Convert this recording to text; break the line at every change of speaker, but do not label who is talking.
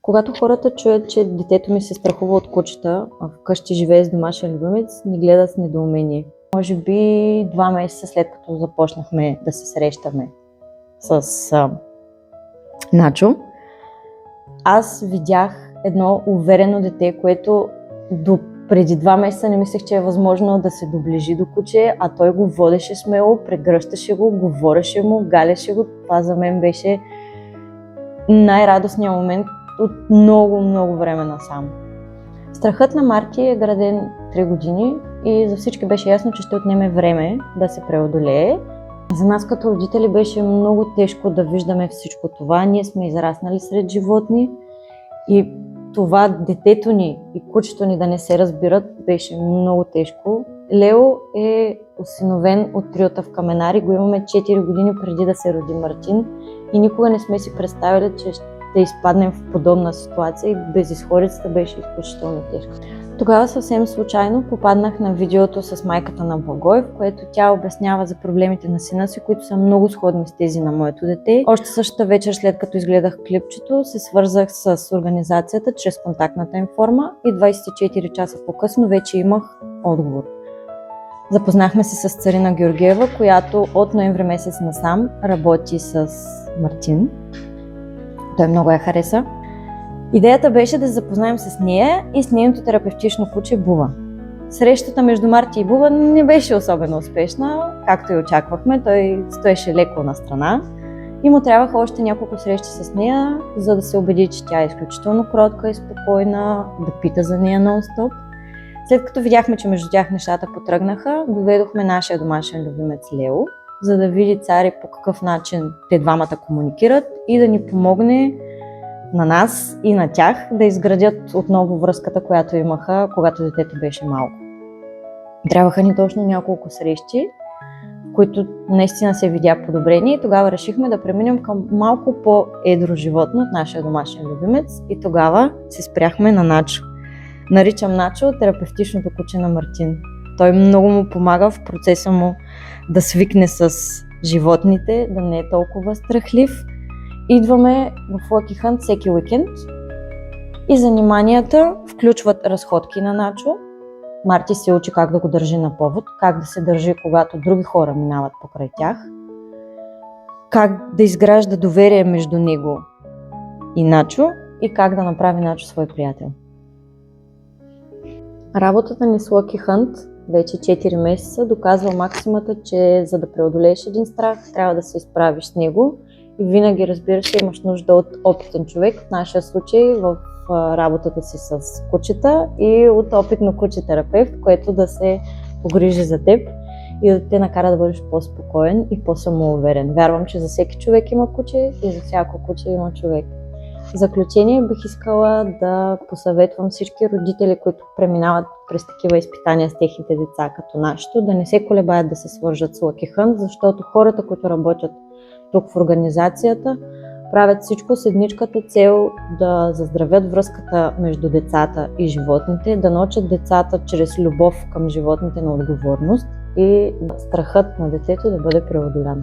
Когато хората чуят, че детето ми се страхува от кучета, а вкъщи живее с домашен любимец, ни гледат с недоумение. Може би 2 месеца след като започнахме да се срещаме с Начо, аз видях едно уверено дете, което до преди 2 месеца не мислех, че е възможно да се доближи до куче, а той го водеше смело, прегръщаше го, говореше му, галяше го. Това за мен беше най-радостният момент от много време насам. Страхът на Марти е граден 3 години и за всички беше ясно, че ще отнеме време да се преодолее. За нас като родители беше много тежко да виждаме всичко това. Ние сме израснали сред животни и това детето ни и кучето ни да не се разбират беше много тежко. Лео е осиновен от триота в Каменари. Го имаме 4 години преди да се роди Мартин и никога не сме си представили, че ще изпаднем в подобна ситуация и безизходицата беше изключително тежка. Тогава съвсем случайно попаднах на видеото с майката на Благой, в което тя обяснява за проблемите на сина си, които са много сходни с тези на моето дете. Още същата вечер, след като изгледах клипчето, се свързах с организацията чрез контактната им форма и 24 часа по-късно вече имах отговор. Запознахме се с Царина Георгиева, която от ноември месец насам работи с Мартин. Той много я хареса. Идеята беше да се запознаем с нея и с нейното терапевтично куче Бува. Срещата между Марти и Бува не беше особено успешна, както и очаквахме. Той стоеше леко на страна и му трябваха още няколко срещи с нея, за да се убеди, че тя е изключително кротка и спокойна, да пита за нея нон-стоп. След като видяхме, че между тях нещата потръгнаха, доведохме нашия домашен любимец Лео, за да види Цари по какъв начин те двамата комуникират и да ни помогне на нас и на тях да изградят отново връзката, която имаха, когато детето беше малко. Трябваха ни точно няколко срещи, в които наистина се видя подобрение и тогава решихме да преминем към малко по-едро животно от нашия домашен любимец и тогава се спряхме на Начо. Наричам Начо терапевтичното куче на Мартин. Той много му помага в процеса му да свикне с животните, да не е толкова страхлив. Идваме в Lucky Hunt всеки уикенд и заниманията включват разходки на Начо. Марти се учи как да го държи на повод, как да се държи, когато други хора минават покрай тях, как да изгражда доверие между него и Начо и как да направи Начо свой приятел. Работата ни с Lucky Hunt вече 4 месеца доказва максимата, че за да преодолееш един страх, трябва да се изправиш с него и винаги, разбира се, имаш нужда от опитен човек, в нашия случай в работата си с кучета и от опитно куче-терапевт, което да се погрижи за теб и да те накара да бъдеш по-спокоен и по-самоуверен. Вярвам, че за всеки човек има куче и за всяко куче има човек. В заключение бих искала да посъветвам всички родители, които преминават през такива изпитания с техните деца като нашето, да не се колебаят да се свържат с Lucky Hunt, защото хората, които работят тук в организацията, правят всичко с едничката цел да заздравят връзката между децата и животните, да научат децата чрез любов към животните на отговорност и страхът на детето да бъде преодолян.